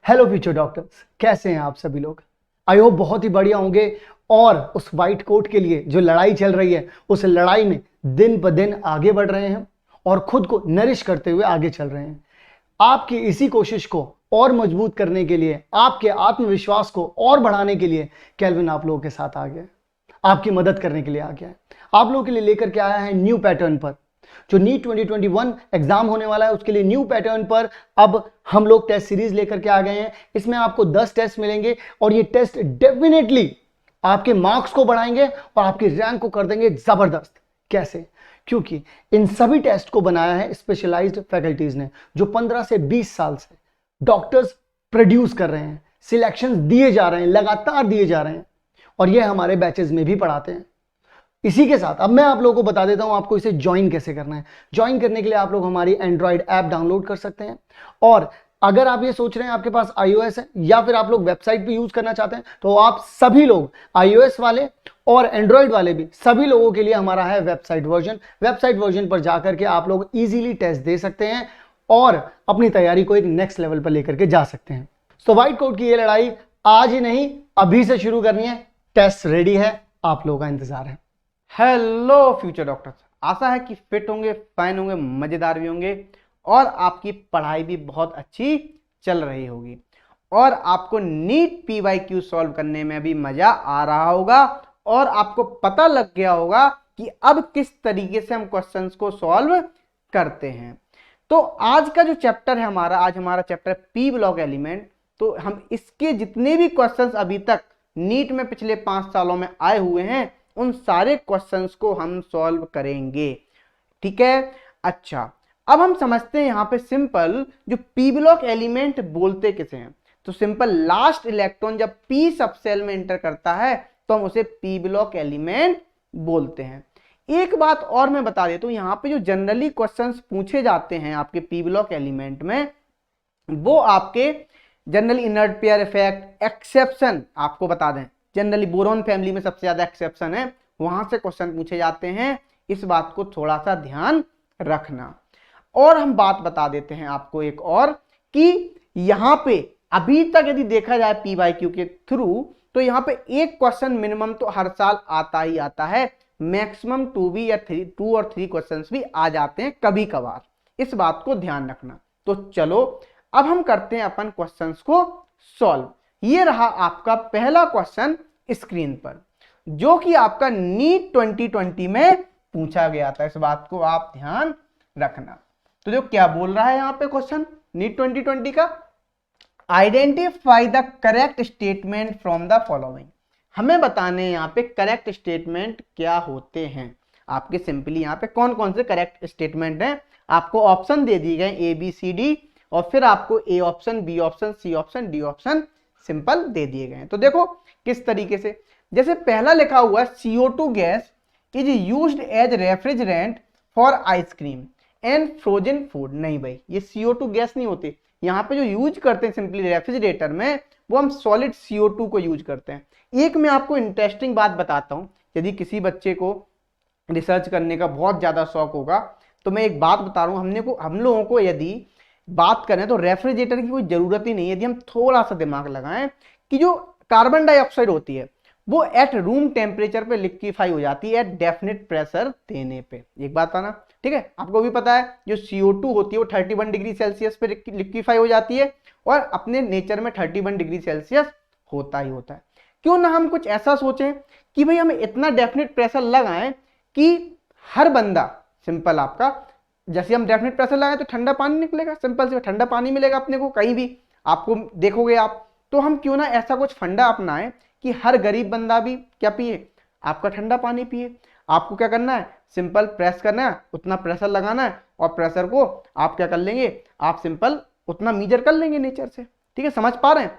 Hello future doctors, कैसे हैं आप सभी लोग। आई होप बहुत ही बढ़िया होंगे और उस वाइट कोट के लिए जो लड़ाई चल रही है उस लड़ाई में दिन ब दिन आगे बढ़ रहे हैं और खुद को नरिश करते हुए आगे चल रहे हैं। आपकी इसी कोशिश को और मजबूत करने के लिए, आपके आत्मविश्वास को और बढ़ाने के लिए केल्विन आप लोगों के साथ आ गया है, आपकी मदद करने के लिए आ गया है। आप लोगों के लिए लेकर के आया है न्यू पैटर्न पर। जो नीट 2021 एग्जाम होने वाला है उसके लिए न्यू पैटर्न पर अब हम लोग टेस्ट सीरीज लेकर के आ गए हैं। इसमें आपको 10 टेस्ट मिलेंगे और ये टेस्ट डेफिनेटली आपके मार्क्स को बढ़ाएंगे और आपकी रैंक को कर देंगे जबरदस्त। कैसे? क्योंकि इन सभी टेस्ट को बनाया है स्पेशलाइज्ड फैकल्टीज ने, जो 15 से 20 साल से डॉक्टर्स प्रोड्यूस कर रहे हैं, सिलेक्शन दिए जा रहे हैं, लगातार दिए जा रहे हैं और ये हमारे बैचेस में भी पढ़ाते हैं। इसी के साथ अब मैं आप लोगों को बता देता हूं आपको इसे ज्वाइन कैसे करना है। ज्वाइन करने के लिए आप लोग हमारी एंड्रॉइड ऐप डाउनलोड कर सकते हैं और अगर आप ये सोच रहे हैं आपके पास iOS है या फिर आप लोग वेबसाइट भी यूज करना चाहते हैं तो आप सभी लोग iOS वाले और एंड्रॉइड वाले भी सभी लोगों के लिए हमारा है वेबसाइट वर्जन पर जाकर के आप लोग इजीली टेस्ट दे सकते हैं और अपनी तैयारी को एक नेक्स्ट लेवल पर लेकर के जा सकते हैं। तो व्हाइट कोट की ये लड़ाई आज ही नहीं अभी से शुरू करनी है। टेस्ट रेडी है, आप लोगों का इंतजार है। हेलो फ्यूचर डॉक्टर्स, आशा है कि फिट होंगे, फाइन होंगे, मजेदार भी होंगे और आपकी पढ़ाई भी बहुत अच्छी चल रही होगी और आपको नीट PYQ सॉल्व करने में भी मजा आ रहा होगा और आपको पता लग गया होगा कि अब किस तरीके से हम क्वेश्चंस को सॉल्व करते हैं। तो आज का जो चैप्टर है आज हमारा चैप्टर पी ब्लॉक एलिमेंट। तो हम इसके जितने भी क्वेश्चंस अभी तक नीट में पिछले 5 सालों में आए हुए हैं उन सारे क्वेश्चंस को हम सॉल्व करेंगे, ठीक है। अच्छा, अब हम समझते हैं यहाँ पे सिंपल जो पी ब्लॉक एलिमेंट बोलते किसे हैं। तो सिंपल लास्ट इलेक्ट्रॉन जब पी सबसेल में एंटर करता है तो हम उसे पी ब्लॉक एलिमेंट बोलते हैं। एक बात और मैं बता देता हूं, यहाँ पे जो जनरली क्वेश्चंस पूछे जाते हैं आपके पी ब्लॉक एलिमेंट में वो आपके generally inert pair effect, exception आपको बता दें, जनरली बोरॉन फैमिली में सबसे ज्यादा एक्सेप्शन है, वहां से क्वेश्चन पूछे जाते हैं। इस बात को थोड़ा सा ध्यान रखना। और हम बात बता देते हैं आपको एक और कि यहां पे अभी तक यदि देखा जाए PYQ के थ्रू तो यहां पे एक क्वेश्चन मिनिमम तो हर साल आता ही आता है, मैक्सिमम 2 और 3 क्वेश्चंस भी आ जाते हैं कभी कभार, इस बात को ध्यान रखना। तो चलो अब हम करते हैं अपन क्वेश्चंस को सॉल्व। ये रहा आपका पहला क्वेश्चन स्क्रीन पर जो कि आपका नीट 2020 में पूछा गया था, इस बात को आप ध्यान रखना। तो जो क्या बोल रहा है यहाँ पे क्वेश्चन नीट 2020 का, identify the correct statement from the following. हमें बताने यहाँ पे करेक्ट स्टेटमेंट क्या होते हैं। आपके सिंपली यहाँ पे कौन कौन से करेक्ट स्टेटमेंट हैं, आपको ऑप्शन दे दिए गए ABCD और फिर आपको A option, B option, C option, D option simple दे दिए गए हैं। तो देखो किस तरीके से, जैसे पहला लिखा हुआ है CO2 gas is used as refrigerant for ice cream and frozen food. नहीं भाई, ये CO2 गैस नहीं होती। यहाँ पे जो यूज करते हैं सिंपली रेफ्रिजरेटर में वो हम सॉलिड CO2 को यूज करते हैं। एक मैं आपको इंटरेस्टिंग बात बताता हूँ, यदि किसी बच्चे को रिसर्च करने का बहुत ज्यादा शौक होगा तो मैं एक बात बता रहा हूँ, हम लोगों को यदि बात करें तो रेफ्रिजरेटर की कोई जरूरत ही नहीं है। यदि हम थोड़ा सा दिमाग लगाएं कि जो कार्बन डाइऑक्साइड होती है वो एट रूम टेम्परेचर पे लिक्विफाई हो जाती है एट डेफिनेट प्रेशर देने पे। एक बात आना, ठीक है, आपको भी पता है जो CO2 होती है वो 31 डिग्री सेल्सियस पे लिक्विफाई हो जाती है और अपने नेचर में 31 डिग्री सेल्सियस होता ही होता है। क्यों ना हम कुछ ऐसा सोचें कि भाई हमें इतना डेफिनेट प्रेशर लगाएं कि हर बंदा, सिंपल आपका जैसे हम डेफिनेट प्रेशर लगाएं तो ठंडा पानी निकलेगा, सिंपल से ठंडा पानी मिलेगा अपने को, कहीं भी आपको देखोगे आप। तो हम क्यों ना ऐसा कुछ फंडा अपनाएं कि हर गरीब बंदा भी क्या पिए, आपका ठंडा पानी पिए। आपको क्या करना है, सिंपल प्रेस करना है, उतना प्रेशर लगाना है और प्रेशर को आप क्या कर लेंगे, आप सिंपल उतना मीजर कर लेंगे नेचर से, ठीक है, समझ पा रहे हैं।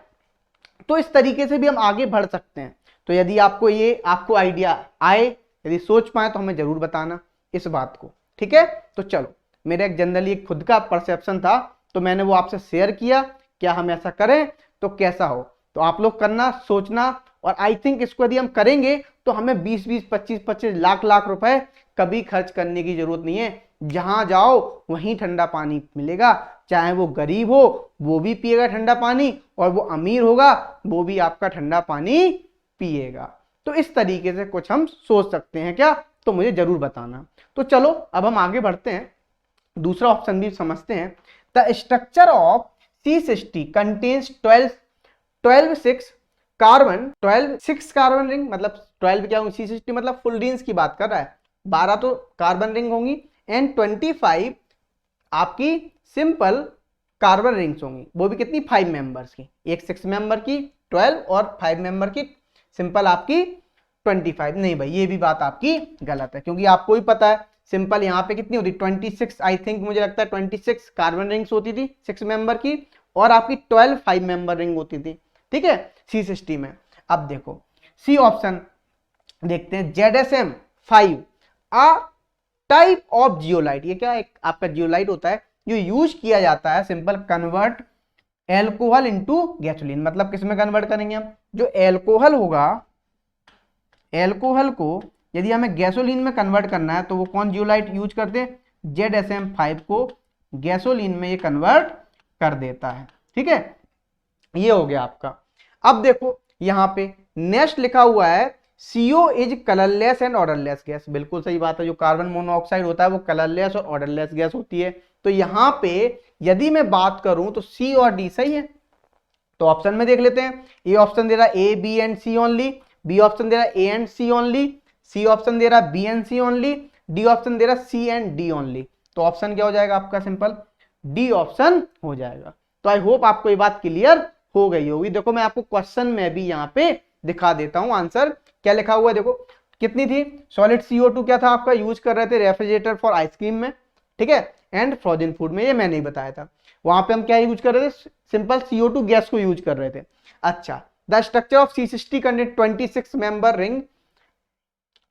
तो इस तरीके से भी हम आगे बढ़ सकते हैं। तो यदि आपको आइडिया आए, यदि सोच पाए तो हमें जरूर बताना इस बात को, ठीक है। तो चलो, मेरा एक जनरली खुद का परसेप्शन था तो मैंने वो आपसे शेयर किया, क्या हम ऐसा करें तो कैसा हो। तो आप लोग करना, सोचना, और आई थिंक इसको यदि हम करेंगे तो हमें 20-20, 25-25 लाख रुपए कभी खर्च करने की जरूरत नहीं है। जहां जाओ वहीं ठंडा पानी मिलेगा, चाहे वो गरीब हो वो भी पिएगा ठंडा पानी, और वो अमीर होगा वो भी आपका ठंडा पानी पिएगा। तो इस तरीके से कुछ हम सोच सकते हैं क्या, तो मुझे जरूर बताना। तो चलो अब हम आगे बढ़ते हैं, दूसरा ऑप्शन भी समझते हैं। The structure of C60 contains 12 6 carbon ring, मतलब 12 क्या होंगी, C60 मतलब फुल रिंग्स की बात कर रहा है, 12 तो कार्बन रिंग होंगी, एंड 25 आपकी सिंपल कार्बन रिंग्स होंगी, वो भी कितनी 5 मेंबर्स की, एक 6 मेंबर की 12 और 5 मेंबर की सिंपल आपकी 25। नहीं भाई ये भी बात आपकी गलत है, क्योंकि आपको ही पता है सिंपल यहाँ पे कितनी होती 26, आई थिंक मुझे लगता है 26 कार्बन रिंग्स होती थी 6 मेंबर की, और आपकी 12 5 मेंबर रिंग होती थी, ठीक है C60 में। अब देखो सी ऑप्शन देखते हैं, ZSM5 uh type of zeolite, ये क्या एक आपका जियोलाइट होता है जो यूज किया जाता है simple convert alcohol into gasoline, मतलब किसमें कन्वर्ट करेंगे हम, जो एल्कोहल होगा, एल्कोहल को यदि हमें गैसोलीन में कन्वर्ट करना है तो वो कौन जियोलाइट यूज करते हैं, ZSM5 को गैसोलीन में ये कन्वर्ट कर देता है, ठीक है, ये हो गया आपका। अब देखो यहां पे नेक्स्ट लिखा हुआ है CO is colourless and odourless gas, बिल्कुल सही बात है, जो कार्बन मोनोऑक्साइड होता है वो कलरलेस और ऑर्डरलेस गैस होती है। तो यहां पे यदि मैं बात करूं तो C और D सही है, तो ऑप्शन में देख लेते हैं। ए ऑप्शन दे रहा है A B and C only, B option दे रहा है A and C only, C option दे रहा है B and C only, D option दे रहा है C एंड D ओनली। तो ऑप्शन क्या हो जाएगा आपका, सिंपल डी ऑप्शन हो जाएगा। तो आई होप आपको ये बात क्लियर हो गई होगी। देखो मैं आपको क्वेश्चन में भी यहाँ पे दिखा देता हूं आंसर क्या लिखा हुआ है। देखो कितनी थी, सॉलिड CO2 क्या था आपका, यूज कर रहे थे रेफ्रिजरेटर फॉर आइसक्रीम में, ठीक है, एंड फ्रोजन फूड में, ये मैंने ही बताया था। वहां पे हम क्या यूज कर रहे थे, सिंपल CO2 गैस को यूज कर रहे थे। अच्छा, the structure of C60 contain 26 member ring,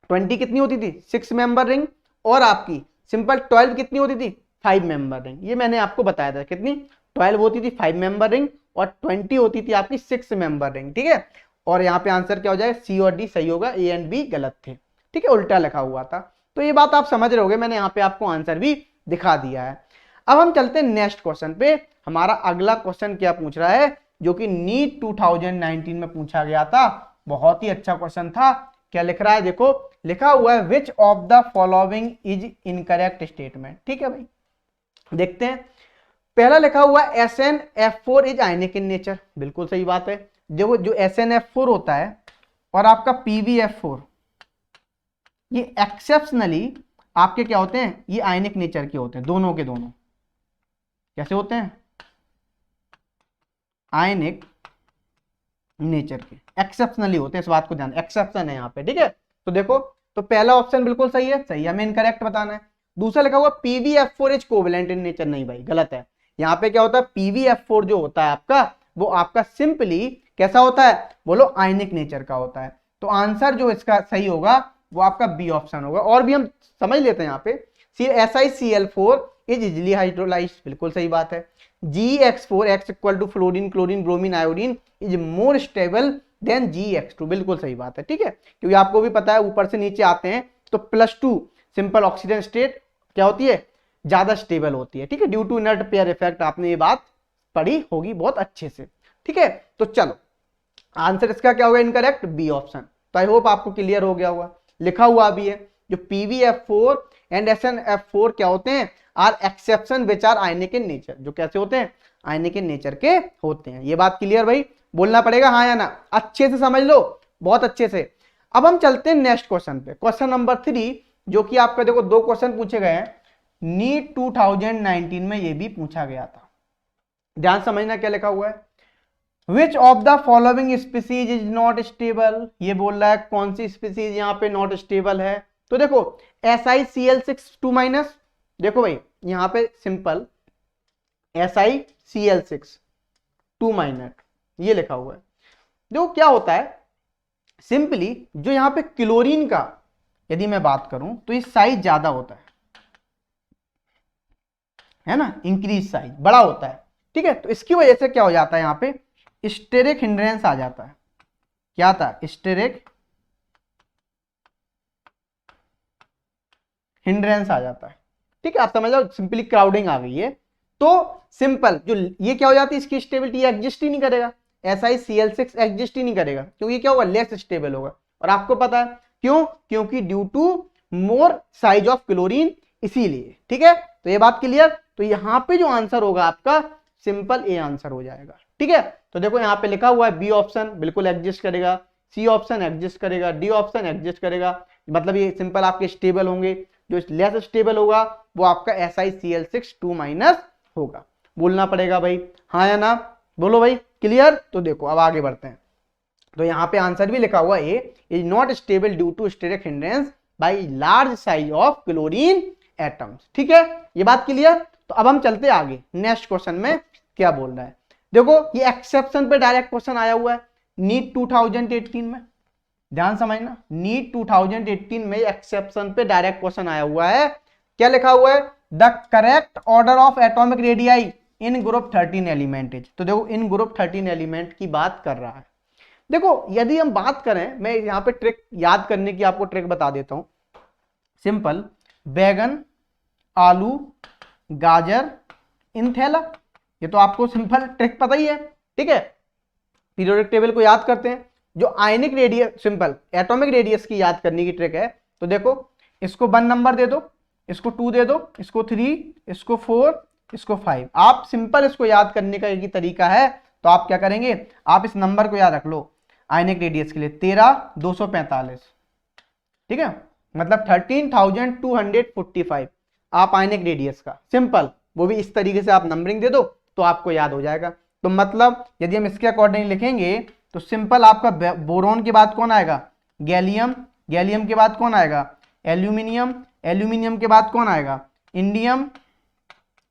20 कितनी होती थी 6 मेंबर रिंग, और आपकी सिंपल 12 कितनी होती थी 5 मेंबर रिंग, ये मैंने आपको बताया था, कितनी 12 होती थी 5 मेंबर रिंग और 20 होती थी आपकी 6 मेंबर रिंग, ठीक है। और यहाँ पे आंसर क्या हो जाएगा, सी और डी सही होगा, ए एंड बी गलत थे, ठीक है, उल्टा लिखा हुआ था। तो ये बात आप समझ रहे होगे, मैंने यहाँ पे आपको आंसर भी दिखा दिया है। अब हम चलते हैं नेक्स्ट क्वेश्चन पे। हमारा अगला क्वेश्चन क्या पूछ रहा है, जो कि नीट 2019 में पूछा गया था, बहुत ही अच्छा क्वेश्चन था। क्या लिख रहा है, देखो लिखा हुआ है which of the following is incorrect statement, ठीक है भाई, देखते हैं। पहला लिखा हुआ है SnF4 is ionic in nature, बिल्कुल सही बात है। जो SnF4 होता है और आपका PbF4, ये एक्सेप्शनली आपके क्या होते हैं, ये आयनिक नेचर के होते हैं, दोनों के दोनों कैसे होते हैं, आयनिक नेचर के, एक्सेप्शनली होते हैं, इस बात को ध्यान, एक्सेप्शन है यहाँ पे, ठीक है। तो देखो, तो पहला ऑप्शन बिल्कुल सही है, सही, हमें इनकरेक्ट बताना है। दूसरा लिखा हुआ PbF4 is covalent in nature, नहीं भाई गलत है। यहाँ पे क्या होता है, PbF4 जो होता है आपका, वो आपका सिंपली कैसा होता है, बोलो आयनिक नेचर का होता है। तो आंसर जो इसका सही होगा वो आपका बी ऑप्शन होगा। और भी हम समझ लेते हैं यहाँ पे, SiCl4 इज इजिली हाइड्रोलाइज्ड, बिल्कुल सही बात है। GX4 X equal to fluorine chlorine bromine iodine is more stable than GX2, बिल्कुल सही बात है, ठीक है, क्योंकि आपको भी पता है ऊपर से नीचे आते हैं तो +2 सिंपल ऑक्सीजन स्टेट क्या होती है, ज्यादा स्टेबल होती है, ठीक है, due to inert pair effect, आपने ये बात पढ़ी होगी बहुत अच्छे से, ठीक है। तो चलो आंसर इसका क्या होगा, इनकरेक्ट बी ऑप्शन। तो आई होप आपको क्लियर हो गया होगा। लिखा हुआ भी है जो PbF4 एंड SnF4 क्या होते हैं, are exception which are ionic in nature, जो कैसे होते हैं, आयनिक इन नेचर के होते हैं। ये बात क्लियर भाई, बोलना पड़ेगा हाँ या ना, अच्छे से समझ लो, बहुत अच्छे से। अब हम चलते हैं नेक्स्ट क्वेश्चन पे, क्वेश्चन नंबर 3, जो कि आपका देखो 2 क्वेश्चन पूछे गए हैं, नीट 2019 में ये भी पूछा गया था। ध्यान समझना क्या लिखा हुआ है, which of the following species is not stable, ये बोल रहा है कौन सी स्पीसीज यहाँ पे नॉट स्टेबल है। तो देखो SiCl6 2-, देखो भाई यहाँ पे सिंपल SiCl6 2-, ये लिखा हुआ है। देखो क्या होता है, सिंपली जो यहाँ पे क्लोरीन का यदि मैं बात करूं तो ये साइज ज्यादा होता है ना, इंक्रीज साइज बड़ा होता है, ठीक है। तो इसकी वजह से क्या हो जाता है, यहाँ पे स्टेरिक हिंड्रेंस आ जाता है। क्या आता है, स्टेरिक हिंड्रेंस आ जाता है, ठीक है, आप समझ लो सिंपली क्राउडिंग आ गई है। तो सिंपल जो ये क्या हो जाती है, इसकी स्टेबिलिटी एग्जिस्ट ही नहीं करेगा, SiCl6 एग्जिस्ट ही नहीं करेगा, क्योंकि क्या होगा, लेस स्टेबल होगा। और आपको पता है क्यों, क्योंकि due to more size of chlorine, इसीलिए। ठीक है, तो ये बात क्लियर। तो यहां पे जो आंसर होगा आपका सिंपल ए आंसर हो जाएगा। ठीक है, तो देखो यहाँ पे लिखा हुआ है बी ऑप्शन बिल्कुल एग्जिस्ट करेगा, सी ऑप्शन एग्जिस्ट करेगा, डी ऑप्शन एग्जिस्ट करेगा, मतलब ये सिंपल आपके स्टेबल होंगे। जो लेस स्टेबल होगा वो आपका SiCl6 2- होगा। बोलना पड़ेगा भाई, हाँ या ना, बोलो भाई, क्लियर। तो देखो अब आगे बढ़ते हैं। तो यहाँ पे आंसर भी लिखा हुआ A is not stable due to steric hindrance by large size of chlorine atoms. ठीक है, ये बात क्लियर। तो अब हम चलते आगे, नेक्स्ट क्वेश्चन में क्या बोल रहा है। देखो ये एक्सेप्शन पे डायरेक्ट क्वेश्चन आया हुआ है नीट 2018 में, ध्यान समझना, नीट 2018 में एक्सेप्शन पे डायरेक्ट क्वेश्चन आया हुआ है। क्या लिखा हुआ है, the correct order of atomic radii in group 13 element is. तो देखो इन ग्रुप 13 एलिमेंट की बात कर रहा है। देखो यदि हम बात करें, मैं यहाँ पे ट्रिक याद करने की आपको ट्रिक बता देता हूं। सिंपल, बैगन, आलू, गाजर, इंथेला, ये तो आपको सिंपल ट्रिक पता ही है। ठीक है, पीरियोडिक टेबल को याद करते हैं, जो ionic radius, simple atomic radius की याद करने की ट्रिक है। तो देखो इसको 1 नंबर दे दो, इसको 2 दे दो, इसको 3, इसको 4, इसको 5। आप सिंपल इसको याद करने का एक ही तरीका है। तो आप क्या करेंगे, आप इस नंबर को याद रख लो आयनिक रेडियस के लिए 13245। ठीक है, मतलब 13245 आप आयनिक रेडियस का, सिंपल वो भी इस तरीके से आप नंबरिंग दे दो तो आपको याद हो जाएगा। तो मतलब यदि हम इसके अकॉर्डिंग लिखेंगे तो सिंपल आपका बोरोन के बाद कौन आएगा, गैलियम, गैलियम के बाद कौन आएगा, एल्यूमिनियम, एल्यूमिनियम के बाद कौन आएगा, इंडियम,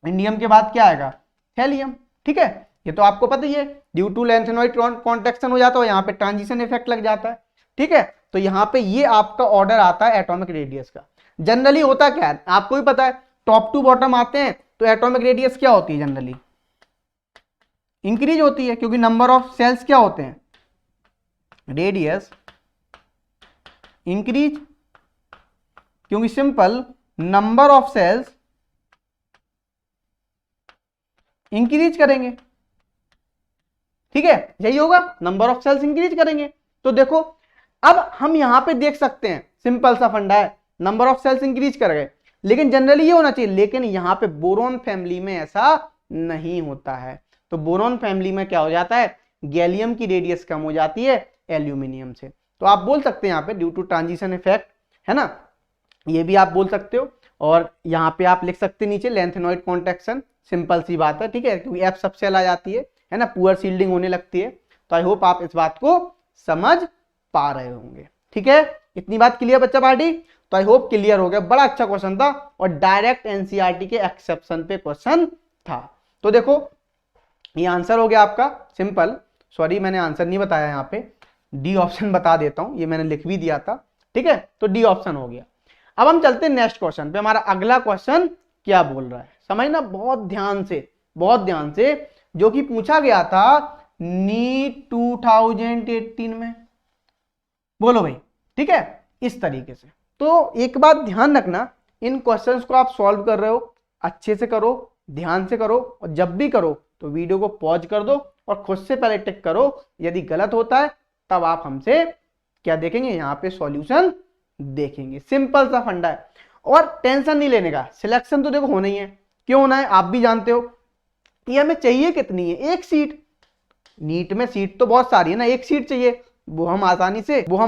इंडियम के बाद क्या आएगा, थैलियम। ठीक है, ये तो आपको पता ही है, ड्यू टू लैंथेनॉइड कॉन्ट्रैक्शन हो जाता है, यहाँ पे ट्रांजिशन इफेक्ट लग जाता है। ठीक है, तो यहाँ पे ये आपका ऑर्डर आता है एटॉमिक रेडियस का। जनरली होता क्या है, आपको भी पता है, टॉप टू बॉटम आते हैं तो एटॉमिक रेडियस क्या होती है, जनरली इंक्रीज होती है, क्योंकि नंबर ऑफ सेल्स क्या होते हैं, रेडियस इंक्रीज, क्योंकि simple number of shells increase करेंगे। ठीक है, यही होगा, नंबर ऑफ सेल्स इंक्रीज करेंगे। तो देखो अब हम यहां पे देख सकते हैं, सिंपल सा फंडा है, नंबर ऑफ सेल्स इंक्रीज कर गए, लेकिन जनरली ये होना चाहिए, लेकिन यहां पे बोरोन फैमिली में ऐसा नहीं होता है। तो बोरोन फैमिली में क्या हो जाता है, गैलियम की रेडियस कम हो जाती है एल्यूमिनियम से। तो आप बोल सकते हैं यहाँ पे ड्यू टू ट्रांजिशन इफेक्ट, है ना, ये भी आप बोल सकते हो। और यहाँ पे आप लिख सकते हैं नीचे लैंथेनॉइड कॉन्ट्रैक्शन, सिंपल सी बात है। ठीक है, क्योंकि एफ सबसे आ जाती है ना, पुअर सील्डिंग होने लगती है। तो आई होप आप इस बात को समझ पा रहे होंगे। ठीक है, इतनी बात क्लियर बच्चा पार्टी। तो आई होप क्लियर हो गया, बड़ा अच्छा क्वेश्चन था और डायरेक्ट एनसीईआरटी के एक्सेप्शन पे क्वेश्चन था। तो देखो ये आंसर हो गया आपका सिंपल, सॉरी मैंने आंसर नहीं बताया, यहाँ पे डी ऑप्शन बता देता हूं, ये मैंने लिख भी दिया था। ठीक है, तो डी ऑप्शन हो गया। अब हम चलते हैं नेक्स्ट क्वेश्चन पे। हमारा अगला क्वेश्चन क्या बोल रहा है, समझना बहुत ध्यान से, बहुत ध्यान से, जो कि पूछा गया था नीट 2018 में। बोलो भाई, ठीक है, इस तरीके से। तो एक बात ध्यान रखना, इन क्वेश्चंस को आप सॉल्व कर रहे हो, अच्छे से करो, ध्यान से करो, और जब भी करो तो वीडियो को पॉज कर दो और खुद से पहले टिक करो। यदि गलत होता है तब आप हमसे क्या देखेंगे, यहाँ पे सॉल्यूशन देखेंगे। सिंपल सा फंडा है और टेंशन नहीं लेने का। सिलेक्शन तो देखो होना ही है, क्यों होना है आप भी जानते हो। ये हमें चाहिए कितनी है, एक सीट। नीट में सीट तो बहुत सारी है ना, एक सीट चाहिए, वो हम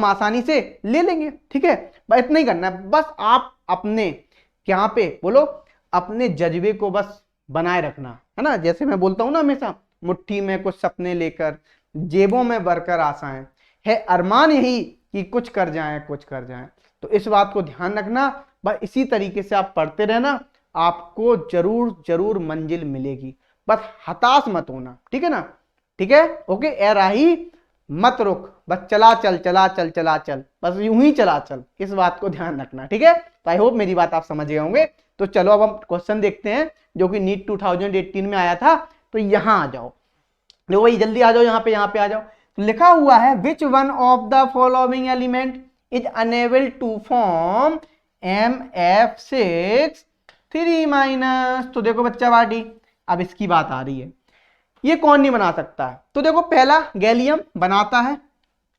आसानी से ले लेंगे। ठीक है, बस इतना ही करना है। बस आप अपने यहाँ पे बोलो, अपने जज्बे को बस बनाए रखना, है ना। जैसे मैं बोलता हूं ना हमेशा, मुट्ठी में कुछ सपने लेकर, जेबों में भरकर आशाएं, है अरमान यही कि कुछ कर जाएं, कुछ कर जाएं। तो इस बात को ध्यान रखना, बस इसी तरीके से आप पढ़ते रहना, आपको जरूर जरूर मंजिल मिलेगी। बस हताश मत होना, ठीक है ना। ठीक है, ओके, ए राही मत रुक, बस चला चल, चला चल, चला चल, बस यूं ही चला चल, इस बात को ध्यान रखना। ठीक है, तो आई होप मेरी बात आप समझ गए होंगे। तो चलो अब हम क्वेश्चन देखते हैं जो कि नीट 2018 में आया था। तो यहां आ जाओ, लो भाई जल्दी आ जाओ, यहाँ पे आ जाओ। तो लिखा हुआ है which one of the following element is unable to form MF6 3 तो देखो बच्चा पार्टी, अब इसकी बात आ रही है, ये कौन नहीं बना सकता है? तो देखो पहला गैलियम बनाता है,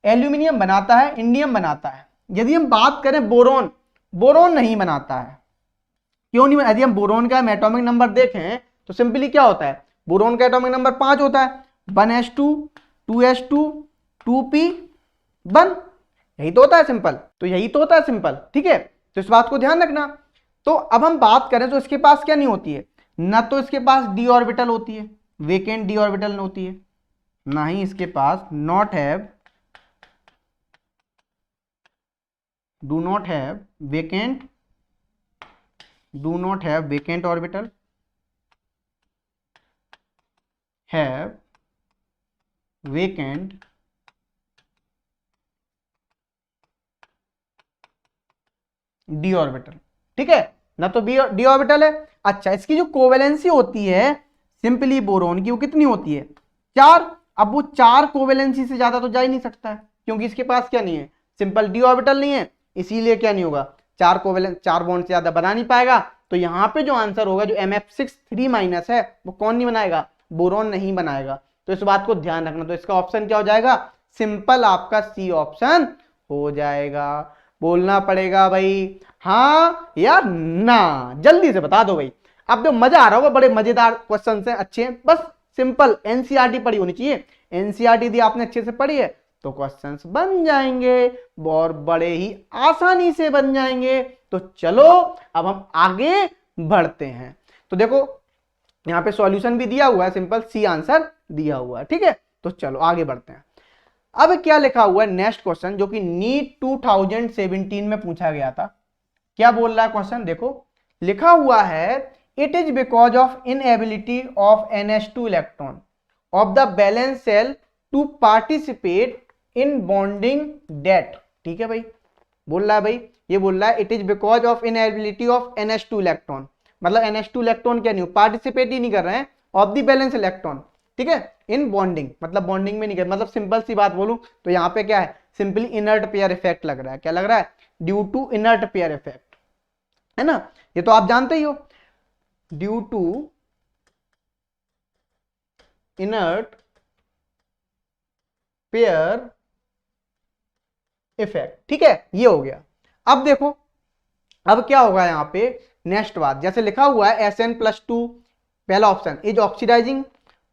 एल्यूमिनियम बनाता है, इंडियम बनाता है। यदि हम बात करें बोरोन, बोरोन नहीं बनाता है। क्यों नहीं? यदि हम बोरोन का एटॉमिक नंबर देखें तो सिंपली क्या होता है, बोरोन का एटॉमिक नंबर 5 होता है, 1s2 2s2 2p1, यही तो होता है सिंपल। तो यही तो होता है सिंपल, ठीक है, तो इस बात को ध्यान रखना। तो अब हम बात करें तो इसके पास क्या नहीं होती है, ना तो इसके पास डी ऑर्बिटल होती है, वेकेंट डी ऑर्बिटल होती है, ना ही इसके पास do not have vacant orbital, have vacant d orbital, ठीक है, ना तो डी ऑर्बिटल है। अच्छा, इसकी जो कोवेलेंसी होती है सिंपली बोरोन की, वो कितनी होती है? 4। अब वो 4 कोवेलेंसी से ज्यादा तो जा ही नहीं सकता है, क्योंकि इसके पास क्या नहीं है, सिंपल डी ऑर्बिटल नहीं है, इसीलिए क्या नहीं होगा, 4 कोवेलेंस 4 बॉन्ड से ज्यादा बना नहीं पाएगा। तो यहां पे जो आंसर होगा, जो MF6 3- है, वो कौन नहीं बनाएगा? बोरोन नहीं बनाएगा। तो इस बात को ध्यान रखना। तो इसका ऑप्शन क्या हो जाएगा? सिंपल आपका सी ऑप्शन हो जाएगा। बोलना पड़ेगा भाई हाँ या ना, जल्दी से बता दो भाई। अब जो मजा आ रहा होगा, बड़े मजेदार क्वेश्चन हैं, अच्छे हैं, बस सिंपल एनसीईआरटी पढ़ी होनी चाहिए। एनसीईआरटी यदि आपने अच्छे से पढ़ी है तो क्वेश्चंस बन जाएंगे और बड़े ही आसानी से बन जाएंगे। तो चलो अब हम आगे बढ़ते हैं। तो देखो यहाँ पे सॉल्यूशन भी दिया हुआ है, सिंपल सी आंसर दिया हुआ है, ठीक है। तो चलो आगे बढ़ते हैं। अब क्या लिखा हुआ है नेक्स्ट क्वेश्चन, जो कि नीट 2017 में पूछा गया था। क्या बोल रहा है क्वेश्चन? देखो लिखा हुआ है, it is because of inability of NH2 electron of the valence shell to participate in bonding that. ठीक है भाई, बोल रहा है भाई, ये बोल रहा है it is because of inability of NH2 electron, मतलब NH2 इलेक्ट्रॉन क्या नहीं, पार्टिसिपेट ही नहीं कर रहे हैं ऑफ द बैलेंस इलेक्ट्रॉन, ठीक है, इन बॉन्डिंग, मतलब बॉन्डिंग में नहीं कर, मतलब सिंपल सी बात बोलूं तो यहाँ पे क्या है, सिंपली इनर्ट पेयर इफेक्ट लग रहा है। क्या लग रहा है? Due to inert pair effect, है ना, ये तो आप जानते ही हो, due to inert pair effect, ठीक है, ये हो गया। अब देखो अब क्या होगा यहाँ पे नेक्स्ट बात, जैसे लिखा हुआ है Sn+2, पहला option is oxidizing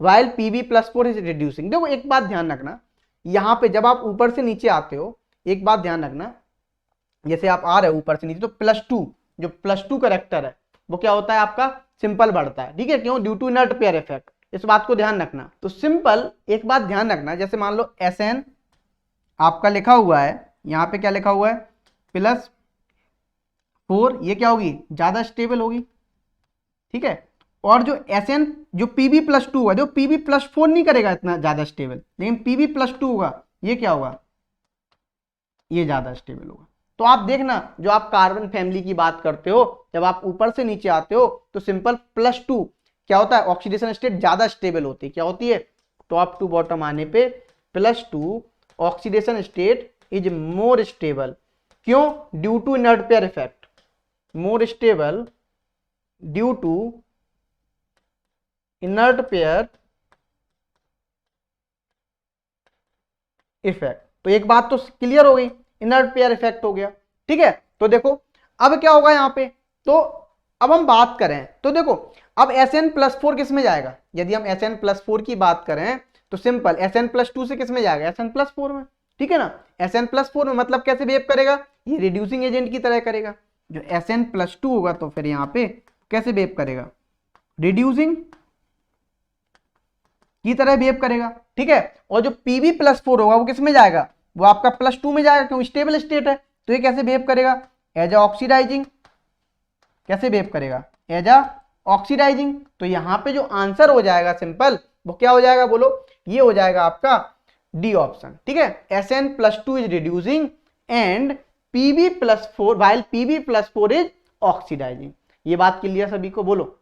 while Pb+4 is reducing. देखो एक बात ध्यान रखना, यहाँ पे जब आप ऊपर से नीचे आते हो, एक बात ध्यान रखना, जैसे आप आ रहे हो ऊपर से नीचे तो +2, जो +2 करेक्टर है वो क्या होता है आपका, सिंपल बढ़ता है, ठीक है, क्यों? Due to inert pair effect, इस बात को ध्यान रखना। तो सिंपल एक बात ध्यान रखना, जैसे मान लो Sn आपका लिखा हुआ है, यहाँ पे क्या लिखा हुआ है +4, ये क्या होगी, ज्यादा स्टेबल होगी, ठीक है। और जो Sn जो Pb+2 होगा, जो Pb+4 नहीं करेगा इतना ज्यादा स्टेबल, लेकिन Pb+2 होगा, ये क्या होगा, ये ज्यादा स्टेबल होगा। तो आप देखना, जो आप कार्बन फैमिली की बात करते हो, जब आप ऊपर से नीचे आते हो तो सिंपल +2 क्या होता है, ऑक्सीडेशन स्टेट ज्यादा स्टेबल होती है, क्या होती है, टॉप टू बॉटम आने पे +2 oxidation state is more stable, क्यों? Due to inert pair effect, more stable due to inert pair effect. तो एक बात तो क्लियर हो गई, इनर्ट पेयर इफेक्ट हो गया, ठीक है। तो देखो अब क्या होगा यहाँ पे, तो अब हम बात करें तो देखो अब Sn+4 किस में जाएगा, यदि हम Sn+4 की बात करें तो सिंपल Sn+2 से किस में जाएगा, Sn+4 में, ठीक है ना। Sn+4 में मतलब कैसे बिहेव करेगा, ये रिड्यूसिंग एजेंट की तरह करेगा। जो Sn+2 होगा तो फिर यहाँ पे कैसे बिहेव करेगा, रिड्यूसिंग की तरह बिहेव करेगा, ठीक है। और जो Pb+4 होगा वो किस में जाएगा, वो आपका +2 में जाएगा, क्यों? स्टेबल स्टेट है। तो ये कैसे बिहेव करेगा, एज अ ऑक्सीडाइजिंग, कैसे बिहेव करेगा, एज अ ऑक्सीडाइजिंग। तो यहां पे जो आंसर हो जाएगा सिंपल, वो क्या हो जाएगा बोलो, ये हो जाएगा आपका डी ऑप्शन, ठीक है। Sn+2 is reducing and Pb+4 while Pb+4 is oxidizing. ये बात क्लियर सभी को, बोलो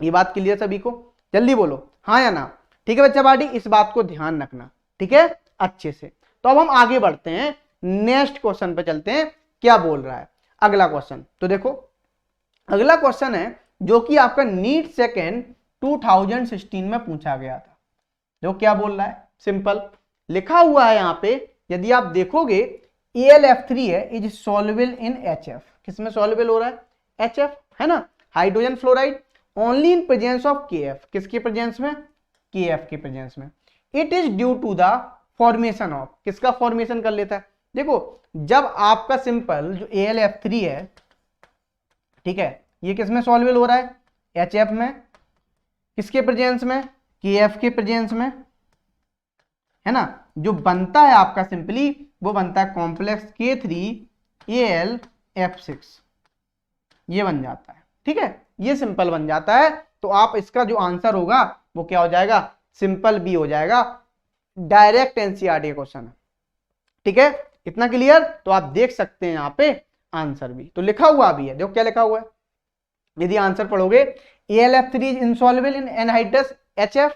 ये बात क्लियर सभी को, जल्दी बोलो हाँ या ना, ठीक है बच्चा पार्टी, इस बात को ध्यान रखना, ठीक है, अच्छे से। तो अब हम आगे बढ़ते हैं, नेक्स्ट क्वेश्चन पे चलते हैं, क्या बोल रहा है अगला क्वेश्चन। तो देखो अगला क्वेश्चन है जो कि आपका नीट सेकेंड 2016 में पूछा गया था। जो क्या बोल रहा है, सिंपल लिखा हुआ है यहाँ पे, यदि आप देखोगे AlF3 है इज सॉल्युबल इन HF। किसमें सॉल्युबल हो रहा है, HF है ना, hydrogen fluoride, only in presence of KF। किसके प्रेजेंस में, KF के प्रेजेंस में। It is due to the formation of, किसका फॉर्मेशन कर लेता है, देखो जब आपका सिंपल जो AlF3 है, ठीक है, ये किसमें सॉल्युबल हो रहा है, HF में, किसके प्रेजेंस में, KF के प्रेजेंस में, है ना। जो बनता है आपका सिंपली वो बनता है कॉम्प्लेक्स K3AlF6, ये बन जाता है, ठीक है, ये सिंपल बन जाता है। तो आप इसका जो आंसर होगा वो क्या हो जाएगा, सिंपल बी हो जाएगा। डायरेक्ट एनसीईआरटी क्वेश्चन है, ठीक है, इतना क्लियर। तो आप देख सकते हैं यहाँ पे आंसर भी तो लिखा हुआ भी है, देखो क्या लिखा हुआ है, यदि आंसर पढ़ोगे AlF3 is insoluble in anhydrous HF,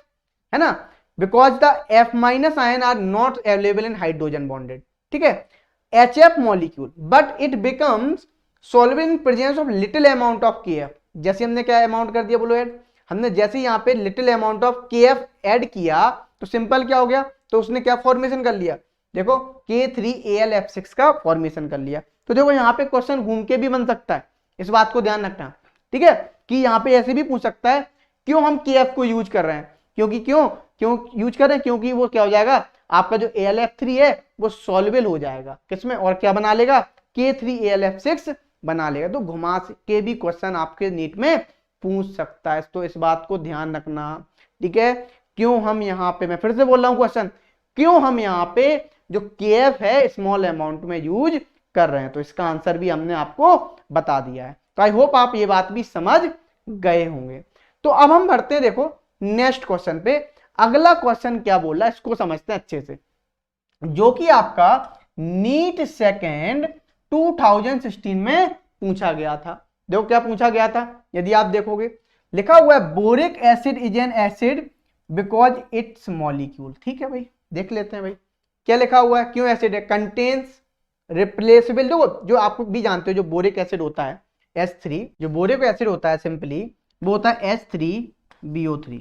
है ना, because the F- ion are not available in hydrogen bonded, ठीक है, HF molecule, but it becomes soluble in presence of little amount of KF। जैसे हमने क्या अमाउंट कर दिया, बोलो ऐड, हमने जैसे यहाँ पे little amount of KF add किया तो सिंपल क्या हो गया, तो उसने क्या फॉर्मेशन कर लिया, देखो K3AlF6 का फॉर्मेशन कर लिया। तो देखो यहाँ पे क्वेश्चन घूम के भी बन सकता है, इस बात को ध्यान रखना, ठीक है, कि यहाँ पे ऐसे भी पूछ सकता है क्यों हम KF को यूज कर रहे हैं, क्योंकि क्यों यूज कर रहे हैं, क्योंकि वो क्या हो जाएगा, आपका जो AlF3 है वो सॉल्युबल हो जाएगा किसमें, और क्या बना लेगा, K3AlF6 बना लेगा। तो घुमा के भी क्वेश्चन आपके नीट में पूछ सकता है, तो इस बात को ध्यान रखना, ठीक है। क्यों हम यहाँ पे, मैं फिर से बोल रहा हूँ क्वेश्चन, क्यों हम यहाँ पे जो KF है स्मॉल अमाउंट में यूज कर रहे हैं, तो इसका आंसर भी हमने आपको बता दिया है। तो आई होप आप ये बात भी समझ गए होंगे। तो अब हम बढ़ते हैं, देखो नेक्स्ट क्वेश्चन पे। अगला क्वेश्चन क्या बोल रहा है इसको समझते हैं अच्छे से, जो कि आपका नीट सेकेंड 2016 में पूछा गया था। देखो क्या पूछा गया था, यदि आप देखोगे लिखा हुआ है boric acid is an acid because it's molecule, ठीक है भाई, देख लेते हैं भाई क्या लिखा हुआ है, क्यों एसिड है, कंटेन्स रिप्लेसेबल। देखो जो आप भी जानते हो जो बोरिक एसिड होता है H3, जो बोरिक एसिड होता है सिंपली वो होता है H3BO3,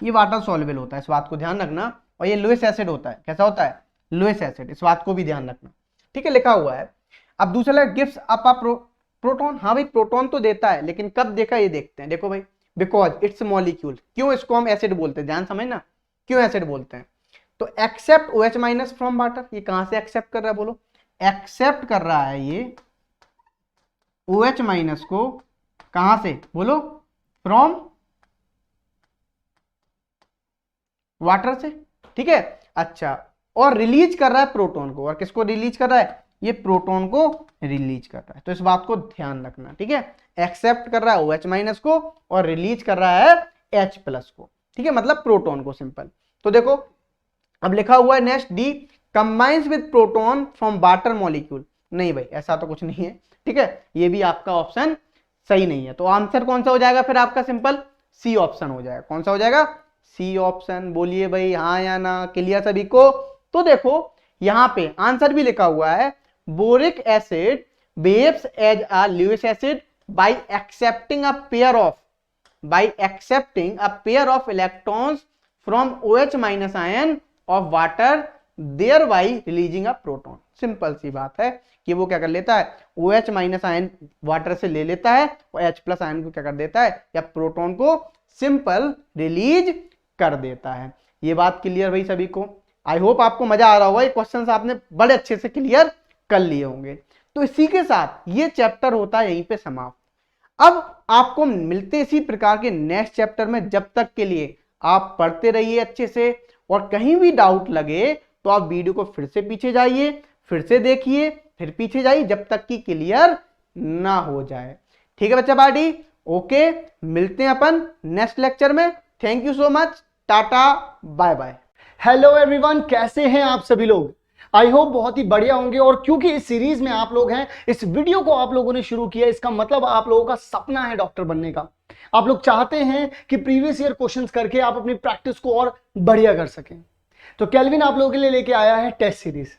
ये वाटर सॉल्युबल होता है, इस बात को ध्यान रखना। और ये लुईस एसिड होता है, कैसा होता है, लुईस एसिड, इस बात को भी ध्यान रखना, ठीक है, लिखा हुआ है। अब दूसरा गिव्स अप अ प्रोटॉन, हाँ भाई प्रोटॉन तो देता है, लेकिन कब देखा ये देखते हैं, देखो भाई बिकॉज इट्स मॉलिक्यूल, क्यों इसको हम एसिड बोलते हैं, ध्यान समझना क्यों एसिड बोलते हैं। तो एक्सेप्ट OH- फ्रॉम वाटर, ये कहां से एक्सेप्ट कर रहा है, बोलो, एक्सेप्ट कर रहा है ये OH- को कहां से, बोलो, फ्रॉम वाटर से, ठीक है, अच्छा, और रिलीज कर रहा है प्रोटॉन को, और किसको रिलीज कर रहा है, ये प्रोटॉन को रिलीज कर रहा है, तो इस बात को ध्यान रखना, ठीक है, एक्सेप्ट कर रहा है OH- को और रिलीज कर रहा है H+ को, ठीक है, मतलब प्रोटॉन को, सिंपल। तो देखो अब लिखा हुआ है next D, combines with proton from water molecule, नहीं भाई ऐसा तो कुछ नहीं है, ठीक है, ये भी आपका ऑप्शन सही नहीं है। तो आंसर कौन सा हो जाएगा फिर आपका, सिंपल C ऑप्शन हो जाएगा। कौन सा हो जाएगा, C ऑप्शन, बोलिए भाई हाँ या ना, क्लियर सभी को। तो देखो यहां पे आंसर भी लिखा हुआ है boric acid behaves as a Lewis acid by accepting a pair of electrons from OH- ion of water thereby releasing a proton. Simple सी बात है कि वो क्या कर लेता है, OH- आयन वाटर से ले लेता है और H+ आयन को क्या कर देता है, या प्रोटॉन को सिंपल रिलीज कर देता है। ये बात क्लियर भाई सभी को, आई होप आपको मजा आ रहा होगा, ये क्वेश्चंस आपने बड़े अच्छे से क्लियर कर लिए होंगे। तो इसी के साथ ये चैप्टर होता है यहीं पे समाप्त। अब आपको मिलते इसी प्रकार के नेक्स्ट चैप्टर में, जब तक के लिए आप पढ़ते रहिए अच्छे से, और कहीं भी डाउट लगे तो आप वीडियो को फिर से पीछे जाइए, फिर से देखिए, फिर पीछे जाइए, जब तक कि क्लियर ना हो जाए, ठीक है बच्चा पार्टी। ओके, मिलते हैं अपन नेक्स्ट लेक्चर में। थैंक यू सो मच, टाटा बाय बाय। हेलो एवरीवन, कैसे हैं आप सभी लोग, आई होप बहुत ही बढ़िया होंगे। और क्योंकि इस सीरीज में आप लोग हैं, इस वीडियो को आप लोगों ने शुरू किया, इसका मतलब आप लोगों का सपना है डॉक्टर बनने का। आप लोग चाहते हैं कि प्रीवियस ईयर क्वेश्चंस करके आप अपनी प्रैक्टिस को और बढ़िया कर सकें। तो केल्विन आप लोगों के लिए लेके आया है टेस्ट सीरीज।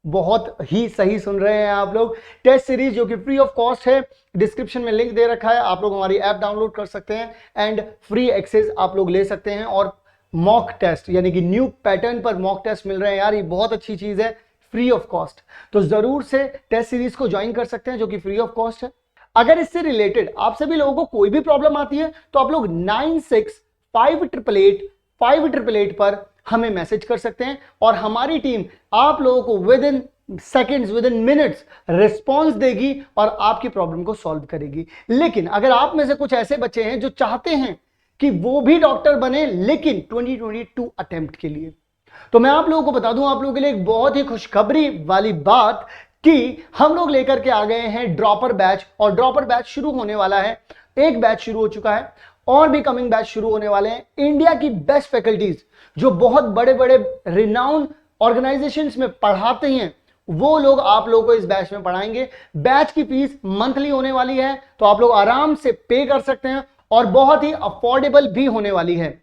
बहुत ही सही सुन रहे हैं आप लोग। टेस्ट सीरीज जो कि फ्री ऑफ कॉस्ट है, डिस्क्रिप्शन में लिंक दे रखा है, आप लोग हमारी ऐप डाउनलोड कर सकते हैं एंड फ्री एक्सेस आप लोग ले सकते हैं। और मॉक टेस्ट यानी कि न्यू पैटर्न पर मॉक टेस्ट मिल रहे हैं यार, ये बहुत अच्छी चीज है, फ्री ऑफ कॉस्ट। तो जरूर से टेस्ट सीरीज को ज्वाइन कर सकते हैं जो कि फ्री ऑफ कॉस्ट है। अगर इससे रिलेटेड आप सभी लोगों को कोई भी प्रॉब्लम आती है तो आप लोग 9658885888 पर हमें मैसेज कर सकते हैं और हमारी टीम आप लोगों को with in seconds, with in minutes response देगी और आपकी प्रॉब्लम को सॉल्व करेगी। लेकिन अगर आप में से कुछ ऐसे बच्चे हैं जो चाहते हैं कि वो भी डॉक्टर बने लेकिन 2022 अटेम्प्ट के लिए, तो मैं आप लोगों को बता दूं, आप लोगों के लिए एक बहुत ही खुशखबरी वाली बात कि हम लोग लेकर के आ गए हैं ड्रॉपर बैच। और ड्रॉपर बैच शुरू होने वाला है, एक बैच शुरू हो चुका है और भी कमिंग बैच शुरू होने वाले हैं। इंडिया की बेस्ट फैकल्टीज जो बहुत बड़े बड़े रिनाउंड ऑर्गेनाइजेशंस में पढ़ाते हैं, वो लोग आप लोगों को इस बैच में पढ़ाएंगे। बैच की फीस मंथली होने वाली है, तो आप लोग आराम से पे कर सकते हैं और बहुत ही अफोर्डेबल भी होने वाली है।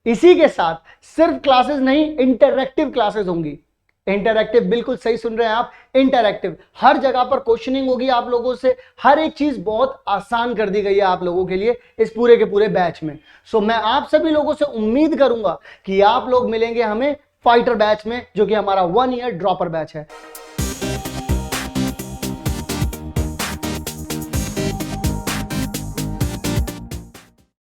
इसी के साथ सिर्फ क्लासेस नहीं, इंटरैक्टिव क्लासेस होंगी। इंटरैक्टिव, बिल्कुल सही सुन रहे हैं आप, इंटरैक्टिव। हर जगह पर क्वेश्चनिंग होगी आप लोगों से, हर एक चीज बहुत आसान कर दी गई है आप लोगों के लिए इस पूरे के पूरे बैच में। मैं आप सभी लोगों से उम्मीद करूंगा कि आप लोग मिलेंगे हमें फाइटर बैच में, जो कि हमारा 1 ईयर ड्रॉपर बैच है।